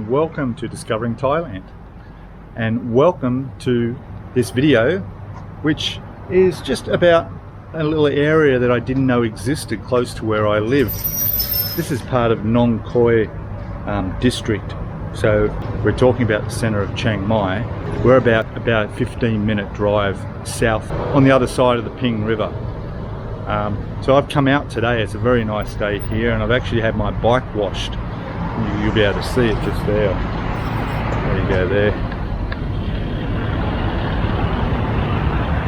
and welcome to Discovering Thailand, and welcome to this video, which is just about a little area that I didn't know existed close to where I live. This is part of Nong Khoi district, so we're talking about the center of Chiang Mai. We're about a 15-minute drive south on the other side of the Ping River. So I've come out today. It's a very nice day here, and I've actually had my bike washed. You'll be able to see it just there. There you go there.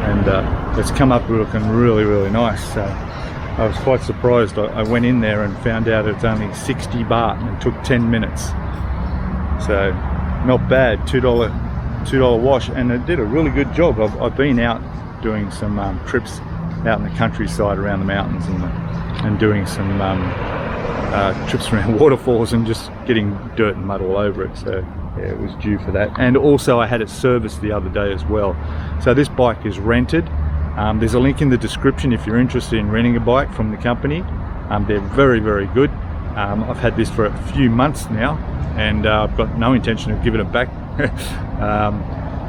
And it's come up looking really, really nice. So I was quite surprised. I went in there and found out it's only 60 baht and it took 10 minutes. So not bad, $2 wash, and it did a really good job. I've been out doing some trips out in the countryside around the mountains and doing some trips around waterfalls and just getting dirt and mud all over it. So yeah, it was due for that. And also I had it serviced the other day as well. So this bike is rented. There's a link in the description if you're interested in renting a bike from the company. They're very, very good. I've had this for a few months now, and I've got no intention of giving it back.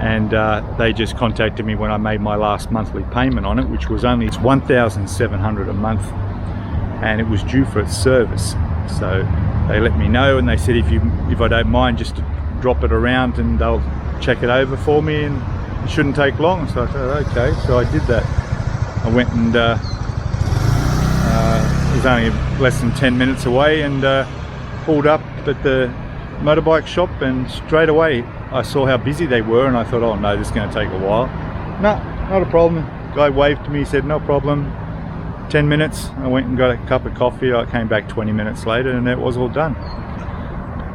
And they just contacted me when I made my last monthly payment on it, which was only $1,700 a month, and it was due for its service. So they let me know, and they said if I don't mind, just to drop it around and they'll check it over for me, and it shouldn't take long. So I said okay, so I did that. I went and it was only less than 10 minutes away, and pulled up at the motorbike shop, and straight away I saw how busy they were, and I thought, oh no, this is going to take a while. No, not a problem. Guy waved to me, said no problem. 10 minutes. I went and got a cup of coffee. I came back 20 minutes later and it was all done.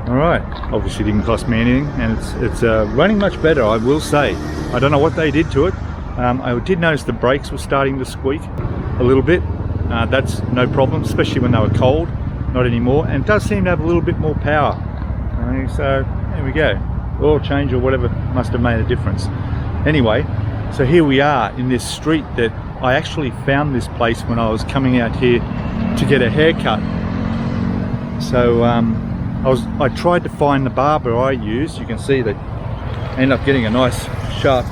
All right, obviously didn't cost me anything, and it's running much better, I will say. I don't know what they did to it. I did notice the brakes were starting to squeak a little bit. That's no problem, especially when they were cold. Not anymore, and it does seem to have a little bit more power. So there we go. Oil change or whatever must have made a difference. Anyway, so here we are in this street that I actually found this place when I was coming out here to get a haircut. So I tried to find the barber I used. You can see that I ended up getting a nice sharp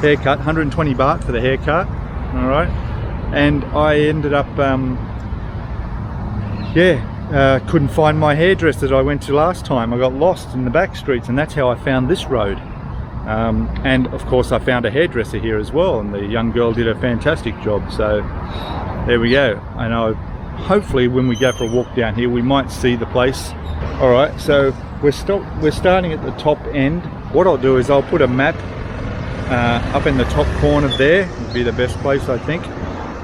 haircut, 120 baht for the haircut. All right, and I ended up couldn't find my hairdresser that I went to last time. I got lost in the back streets, and that's how I found this road. And of course I found a hairdresser here as well, and the young girl did a fantastic job. So there we go. I know hopefully when we go for a walk down here we might see the place. All right, so we're starting at the top end. What I'll do is I'll put a map up in the top corner there. Would be the best place, I think,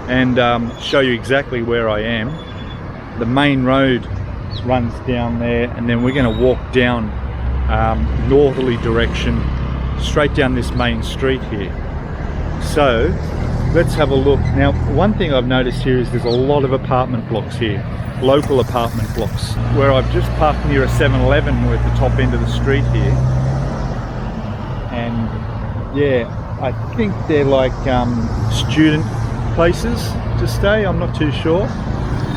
and show you exactly where I am. The main road runs down there, and then we're going to walk down northerly direction straight down this main street here. So let's have a look. Now, one thing I've noticed here is there's a lot of apartment blocks here, local apartment blocks, where I've just parked near a 7-Eleven. We're at the top end of the street here, and yeah, I think they're like student places to stay. I'm not too sure.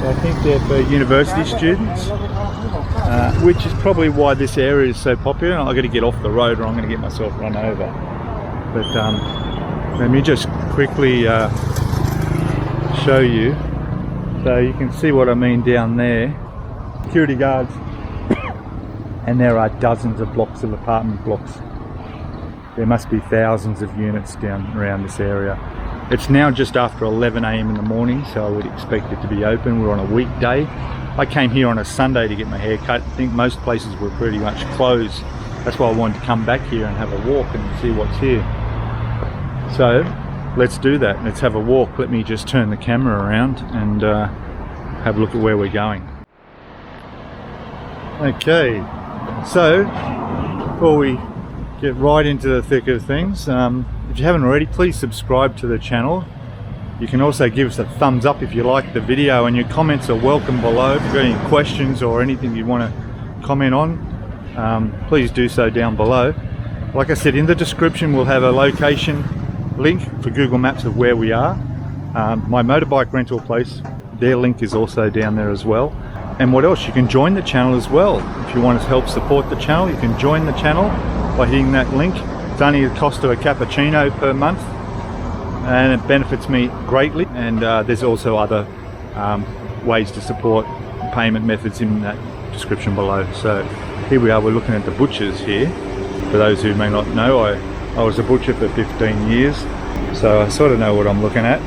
I think they're for university students, which is probably why this area is so popular. I've got to get off the road or I'm going to get myself run over. But let me just quickly show you. So you can see what I mean down there. Security guards. And there are dozens of blocks of apartment blocks. There must be thousands of units down around this area. It's now just after 11 AM in the morning, so I would expect it to be open. We're on a weekday. I came here on a Sunday to get my hair cut. I think most places were pretty much closed. That's why I wanted to come back here and have a walk and see what's here. So let's do that. Let's have a walk. Let me just turn the camera around and have a look at where we're going. Okay, so before we get right into the thick of things, if you haven't already, please subscribe to the channel. You can also give us a thumbs up if you like the video, and your comments are welcome below. If you've got any questions or anything you want to comment on, please do so down below. Like I said, in the description we'll have a location link for Google Maps of where we are. My motorbike rental place, their link is also down there as well. And what else? You can join the channel as well. If you want to help support the channel, you can join the channel by hitting that link. It's only the cost of a cappuccino per month, and it benefits me greatly. And there's also other ways to support, payment methods in that description below. So here we are, we're looking at the butchers here. For those who may not know, I was a butcher for 15 years, so I sort of know what I'm looking at.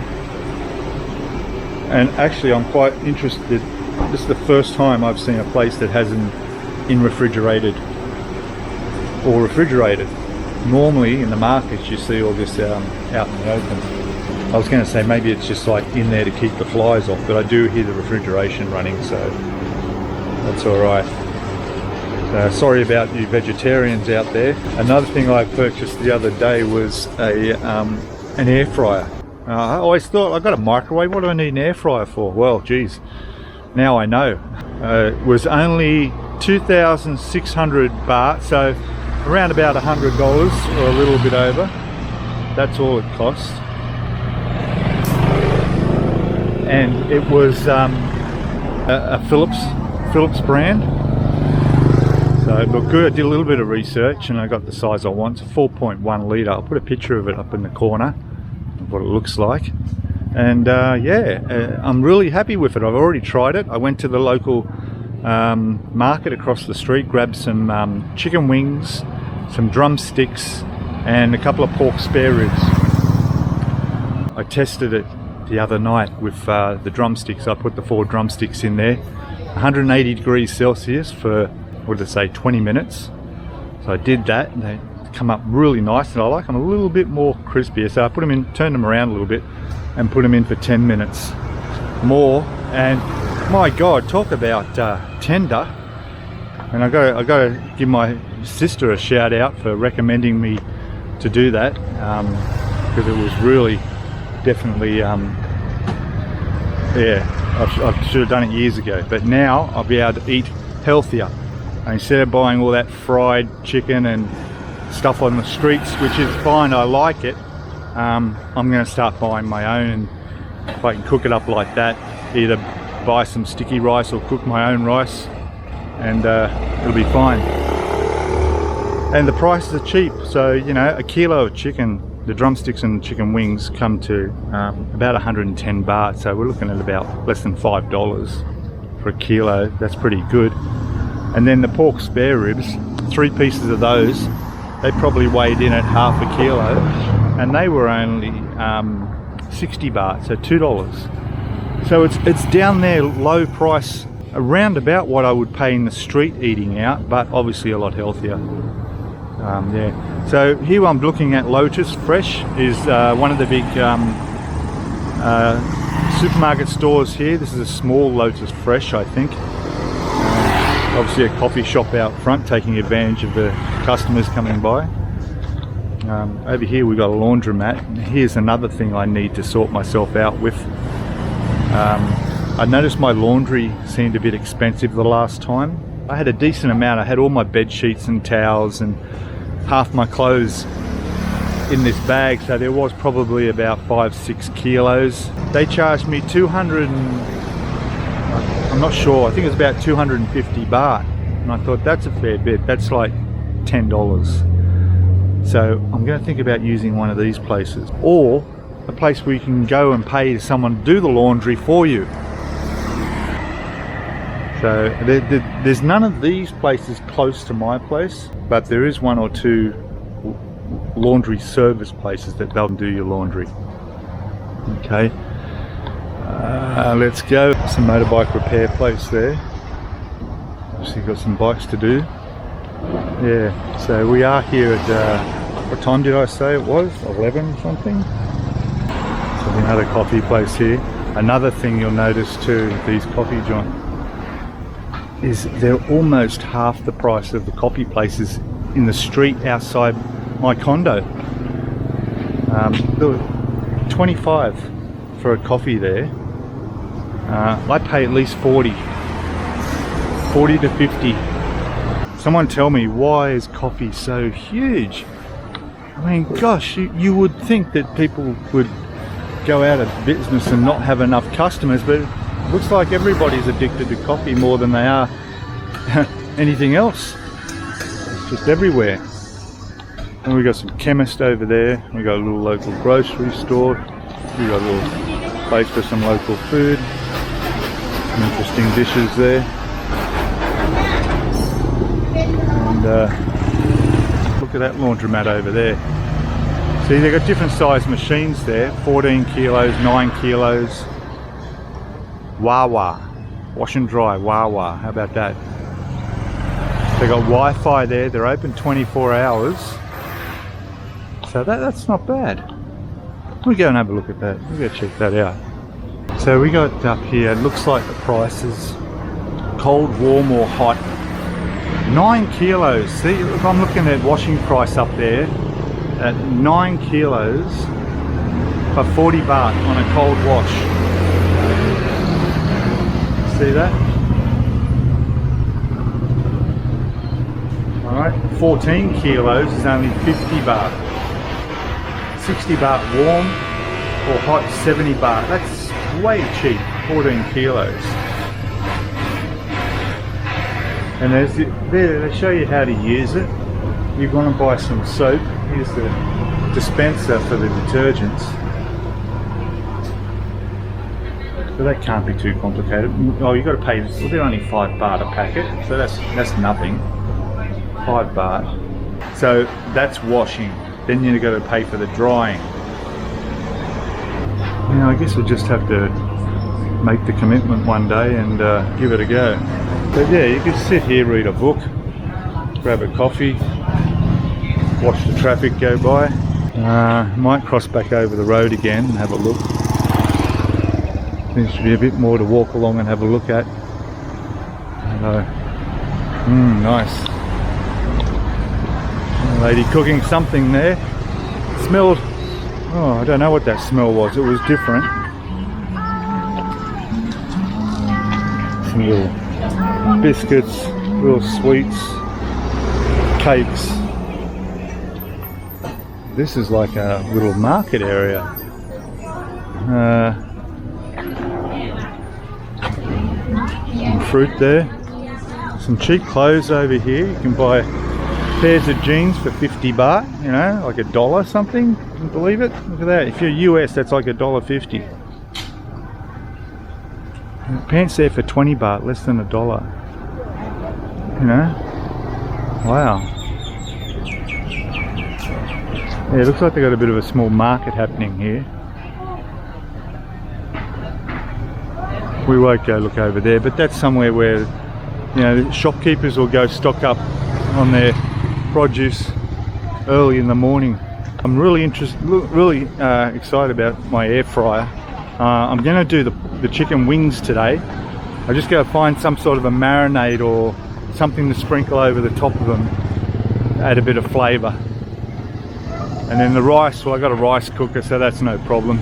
And actually I'm quite interested. This is the first time I've seen a place that hasn't in refrigerated or refrigerated. Normally in the markets you see all this out in the open. I was going to say maybe it's just like in there to keep the flies off, but I do hear the refrigeration running, so that's alright. Sorry about you vegetarians out there. Another thing I purchased the other day was an air fryer. I always thought, I've got a microwave, what do I need an air fryer for? Well, geez, now I know. It was only 2,600 baht, so around about $100 or a little bit over. That's all it cost. And it was a Philips brand. So it looked good. I did a little bit of research and I got the size I want. It's a 4.1 litre. I'll put a picture of it up in the corner of what it looks like. And I'm really happy with it. I've already tried it. I went to the local market across the street, grabbed some chicken wings, some drumsticks and a couple of pork spare ribs. I tested it the other night with the drumsticks. I put the 4 drumsticks in there, 180 degrees Celsius for, what did it say, 20 minutes. So I did that and they come up really nice, and I like them a little bit more crispier. So I put them in, turned them around a little bit and put them in for 10 minutes more, and my God, talk about tender. And I got to give my sister a shout out for recommending me to do that, because it was really definitely I should have done it years ago, but now I'll be able to eat healthier. And instead of buying all that fried chicken and stuff on the streets, which is fine, I like it, I'm going to start buying my own, and if I can cook it up like that, either buy some sticky rice or cook my own rice, and it'll be fine. And the prices are cheap, so you know, a kilo of chicken, the drumsticks and chicken wings come to about 110 baht, so we're looking at about less than $5 for a kilo. That's pretty good. And then the pork spare ribs, 3 pieces of those, they probably weighed in at half a kilo, and they were only 60 baht, so $2. So it's down there, low price, around about what I would pay in the street eating out, but obviously a lot healthier. Yeah. So here I'm looking at Lotus Fresh, is one of the big supermarket stores here. This is a small Lotus Fresh, I think. Obviously a coffee shop out front, taking advantage of the customers coming by. Over here we've got a laundromat. Here's another thing I need to sort myself out with. I noticed my laundry seemed a bit expensive the last time. I had a decent amount. I had all my bed sheets and towels and half my clothes in this bag, so there was probably about 5-6 kilos. They charged me 200 I'm not sure, I think it's about 250 baht, and I thought that's a fair bit. That's like $10. So I'm going to think about using one of these places, or a place where you can go and pay someone to do the laundry for you. So there's none of these places close to my place, but there is 1 or 2 laundry service places that they'll do your laundry. Okay. Let's go. Some motorbike repair place there. Obviously got some bikes to do. Yeah, so we are here at, what time did I say it was? 11 something? So another coffee place here. Another thing you'll notice too, these coffee joints, is they're almost half the price of the coffee places in the street outside my condo. 25 for a coffee there. I pay at least 40 to 50. Someone tell me, why is coffee so huge? I mean, gosh, you would think that people would go out of business and not have enough customers, but Looks like everybody's addicted to coffee more than they are anything else. It's just everywhere. And we got some chemist over there. We got a little local grocery store. We got a little place for some local food. Some interesting dishes there. And look at that laundromat over there. See, they've got different size machines there. 14 kilos, 9 kilos. Wawa. Wash and dry, Wawa. How about that? They got Wi-Fi there. They're open 24 hours. So that's not bad. We'll go and have a look at that. We'll go check that out. So we got up here, it looks like the prices, cold, warm or hot. 9 kilos. See, look, I'm looking at washing price up there at 9 kilos for 40 baht on a cold wash. See that? Alright, 14 kilos is only 50 baht. 60 baht warm or hot, 70 baht. That's way cheap, 14 kilos. And there's there, they show you how to use it. You're going to buy some soap. Here's the dispenser for the detergents. So that can't be too complicated. Oh, you've got to pay, well, they're only 5 baht a packet, so that's nothing. 5 baht. So that's washing. Then you've got to pay for the drying. You know, I guess we'll just have to make the commitment one day and give it a go. But yeah, you can sit here, read a book, grab a coffee, watch the traffic go by. Might cross back over the road again and have a look. Seems to be a bit more to walk along and have a look at. Nice. Lady cooking something there. Smelled, oh, I don't know what that smell was. It was different. Some little biscuits, little sweets, cakes. This is like a little market area. Some fruit there. Some cheap clothes over here. You can buy pairs of jeans for 50 baht, you know, like $1 something. Can you believe it? Look at that. If you're US, that's like $1.50. Pants there for 20 baht, less than $1. You know? Wow. Yeah, it looks like they've got a bit of a small market happening here. We won't go look over there, but that's somewhere where, you know, shopkeepers will go stock up on their produce early in the morning. I'm really excited about my air fryer. I'm going to do the chicken wings today. I just got to find some sort of a marinade or something to sprinkle over the top of them, add a bit of flavour. And then the rice, well, I got a rice cooker, so that's no problem.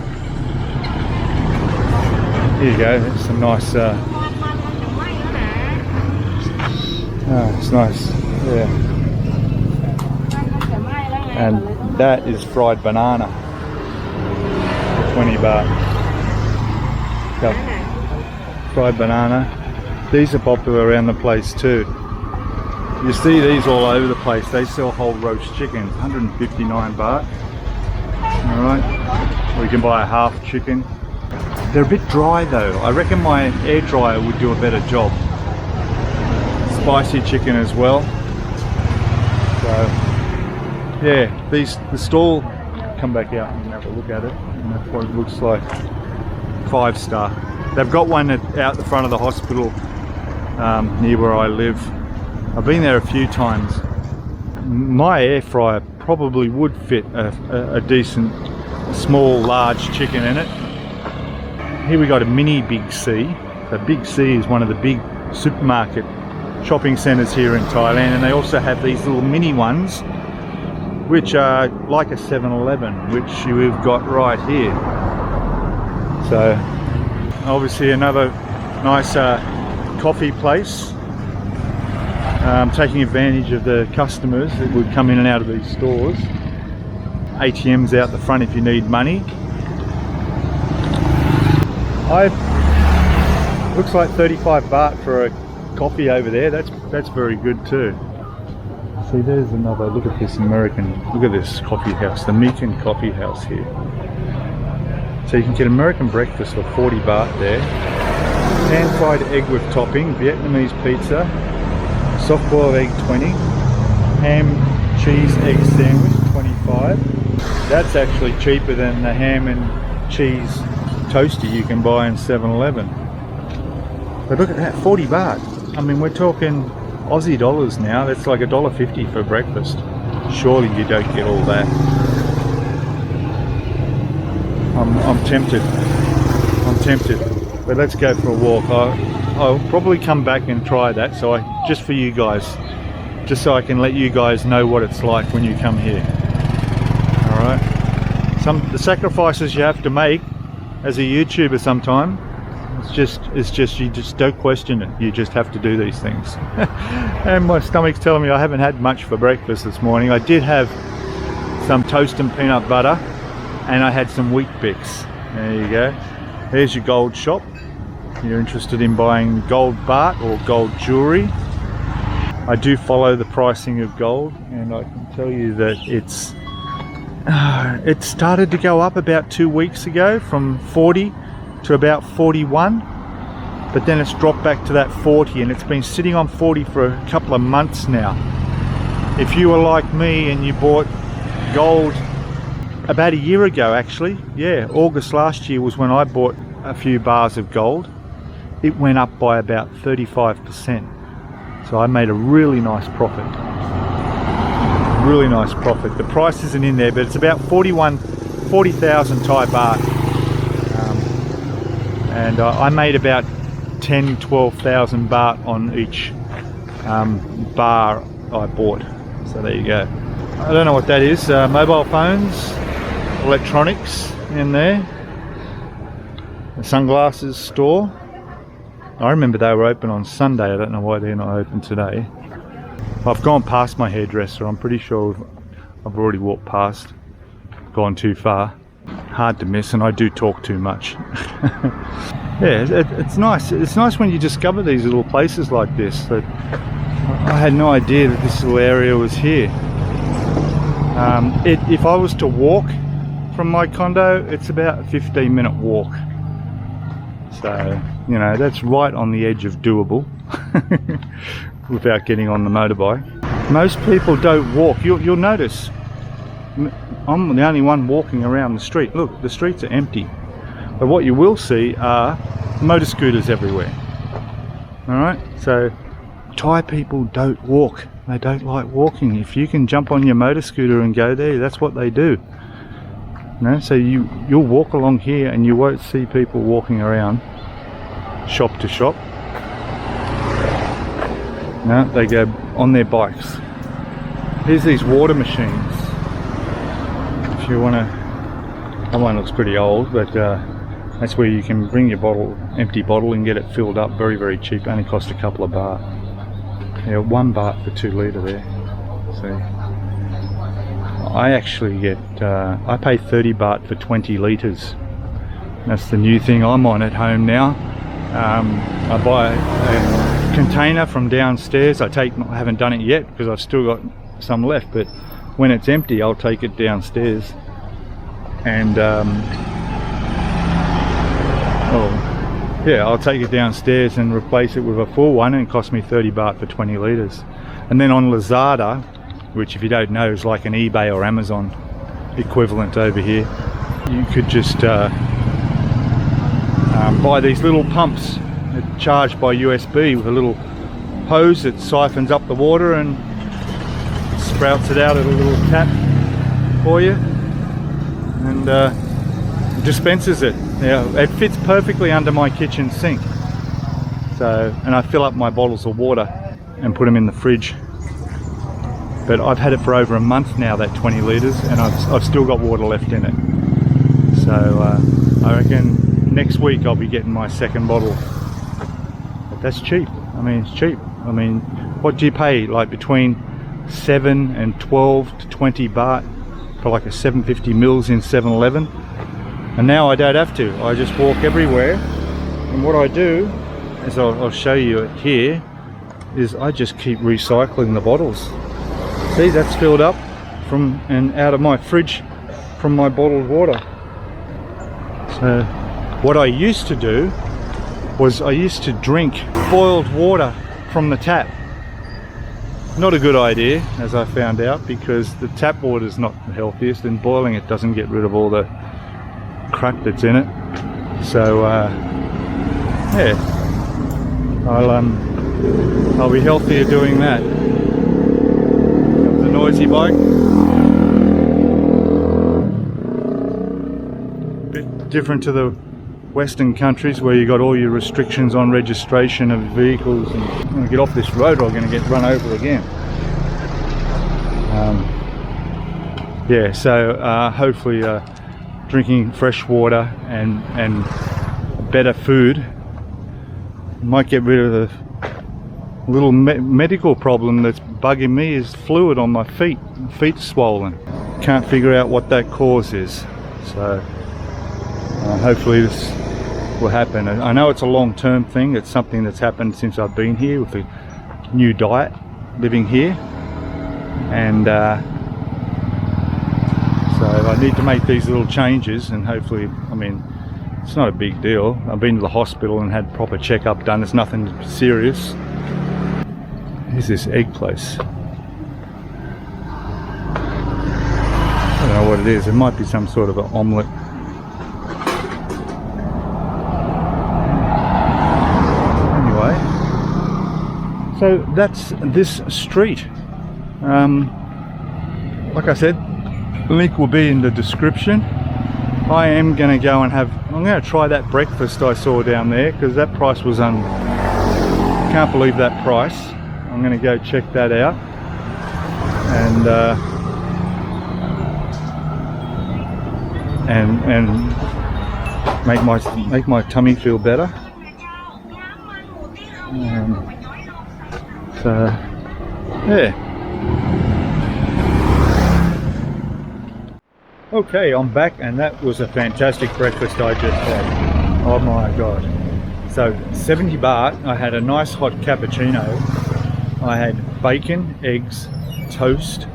Here you go, that's some nice, it's nice, yeah. And that is fried banana for 20 baht. Yep. Fried banana. These are popular around the place too. You see these all over the place. They sell whole roast chickens, 159 baht. Alright, or you can buy a half chicken. They're a bit dry though. I reckon my air dryer would do a better job. Spicy chicken as well. So yeah, the stall, come back out and have a look at it, and that's what it looks like. 5-star. They've got one out the front of the hospital near where I live. I've been there a few times. My air fryer probably would fit a decent small large chicken in it. Here we got a mini Big C. So Big C is one of the big supermarket shopping centres here in Thailand, and they also have these little mini ones which are like a 7-Eleven, which we've got right here. So obviously another nice coffee place, taking advantage of the customers that would come in and out of these stores. ATMs out the front if you need money. Looks like 35 baht for a coffee over there. That's very good too. See, there's another, look at this look at this coffee house, the Meekin Coffee House here. So you can get American breakfast for 40 baht there. Pan-fried egg with topping, Vietnamese pizza, soft-boiled egg 20, ham, cheese, egg sandwich 25. That's actually cheaper than the ham and cheese toaster you can buy in 7-Eleven. But look at that, 40 baht. I mean, we're talking Aussie dollars now. That's like $1.50 for breakfast. Surely you don't get all that. I'm tempted. But let's go for a walk. I'll probably come back and try that. So just for you guys, just so I can let you guys know what it's like when you come here. All right. The sacrifices you have to make as a YouTuber sometime. It's just you just don't question it. You just have to do these things. And my stomach's telling me I haven't had much for breakfast this morning. I did have some toast and peanut butter, and I had some wheat bix. There you go. There's your gold shop. You're interested in buying gold baht or gold jewelry. I do follow the pricing of gold, and I can tell you that it started to go up about 2 weeks ago from 40 to about 41, but then it's dropped back to that 40, and it's been sitting on 40 for a couple of months now. If you were like me and you bought gold about a year ago, actually, yeah, August last year was when I bought a few bars of gold, it went up by about 35%. So I made a really nice profit. Really nice profit. The price isn't in there, but it's about 40,000 Thai baht. And I made about 12,000 baht on each bar I bought. So there you go. I don't know what that is. Mobile phones, electronics in there. The sunglasses store. I remember they were open on Sunday. I don't know why they're not open today. I've gone past my hairdresser. I'm pretty sure I've already walked past, gone too far. Hard to miss, and I do talk too much. Yeah, it's nice. It's nice when you discover these little places like this. That I had no idea that this little area was here. If I was to walk from my condo, it's about a 15-minute walk. So, you know, that's right on the edge of doable without getting on the motorbike. Most people don't walk. You'll notice I'm the only one walking around the street. Look, the streets are empty. But what you will see are motor scooters everywhere. Alright, so Thai people don't walk. They don't like walking. If you can jump on your motor scooter and go there, that's what they do. So you'll walk along here and you won't see people walking around shop to shop. No, they go on their bikes. Here's these water machines. If you want to, that one looks pretty old, but that's where you can bring your empty bottle and get it filled up very, very cheap. Only cost a couple of baht. Yeah, 1 baht for 2 litre there. See, I actually get, I pay 30 baht for 20 litres. That's the new thing I'm on at home now. I buy a container from downstairs. I haven't done it yet because I've still got some left, but when it's empty I'll take it downstairs and I'll take it downstairs and replace it with a full one, and it cost me 30 baht for 20 litres. And then on Lazada, which if you don't know is like an eBay or Amazon equivalent over here, you could just buy these little pumps that charged by USB with a little hose that siphons up the water and sprouts it out at a little tap for you and dispenses it. Yeah, it fits perfectly under my kitchen sink. So, and I fill up my bottles of water and put them in the fridge. But I've had it for over a month now, that 20 litres, and I've still got water left in it. So I reckon next week I'll be getting my second bottle. But that's cheap. I mean, it's cheap. I mean, what do you pay? Like between 7 and 12 to 20 baht for like a 750 mils in 7-Eleven. And now I don't have to. I just walk everywhere. And what I do is I'll show you it here, is I just keep recycling the bottles. See, that's filled up from and out of my fridge from my bottled water. So what I used to do was I used to drink boiled water from the tap. Not a good idea, as I found out, because the tap water is not the healthiest, and boiling it doesn't get rid of all the crap that's in it. So yeah, I'll be healthier doing that. Comes the noisy bike. Bit different to the Western countries where you got all your restrictions on registration of vehicles, and I'm going to get off this road or I'm going to get run over again. Yeah, so hopefully drinking fresh water and better food might get rid of the little medical problem that's bugging me, is fluid on my feet. My feet's swollen. Can't figure out what that cause is. So hopefully this will happen. I know it's a long-term thing. It's something that's happened since I've been here with the new diet, living here, and so I need to make these little changes, and hopefully, I mean, it's not a big deal. I've been to the hospital and had proper checkup done. It's nothing serious. Here's this egg place. I don't know what it is. It might be some sort of an omelette. So that's this street. Like I said, the link will be in the description. I am going to go and I'm going to try that breakfast I saw down there, because that price was can't believe that price. I'm going to go check that out and make my tummy feel better. So yeah. Okay, I'm back, and that was a fantastic breakfast I just had. Oh my god. So 70 baht, I had a nice hot cappuccino. I had bacon, eggs, toast,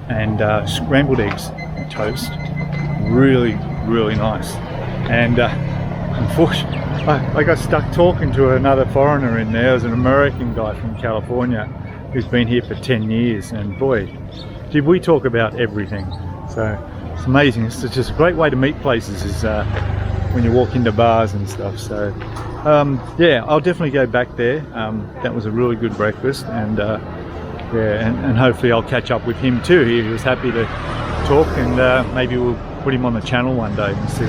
and scrambled eggs toast. Really, really nice. And unfortunately, I got stuck talking to another foreigner in there. It was an American guy from California who's been here for 10 years, and boy, did we talk about everything. So it's amazing. It's just a great way to meet places, is when you walk into bars and stuff. So yeah, I'll definitely go back there. That was a really good breakfast, and yeah, and hopefully I'll catch up with him too. He was happy to talk, and maybe we'll put him on the channel one day and see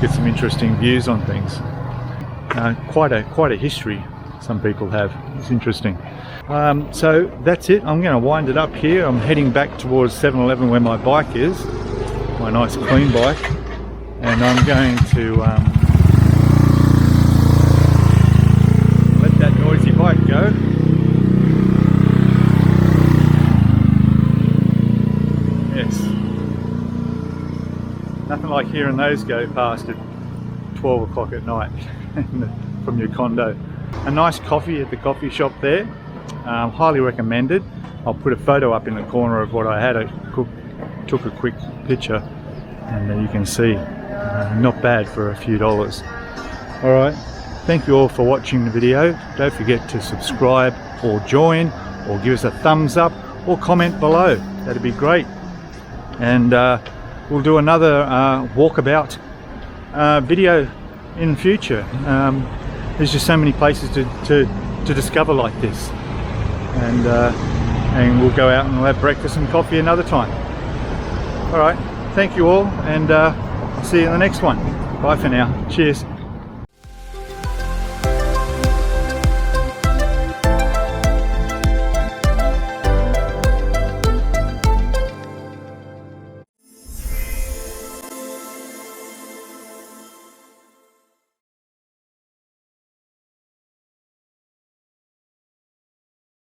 get some interesting views on things. Quite a history some people have. It's interesting. So that's it. I'm going to wind it up here. I'm heading back towards 7-Eleven where my bike is, my nice clean bike, and I'm going to let that noisy bike go. Yes. Nothing like hearing those go past at 12 o'clock at night from your condo. A nice coffee at the coffee shop there. Highly recommended. I'll put a photo up in the corner of what I had. I took a quick picture, and you can see. Not bad for a few dollars. Alright, thank you all for watching the video. Don't forget to subscribe or join, or give us a thumbs up, or comment below. That'd be great. And we'll do another walkabout video in future. There's just so many places to discover like this, and we'll go out and we'll have breakfast and coffee another time. All right, thank you all, and I'll see you in the next one. Bye for now. Cheers.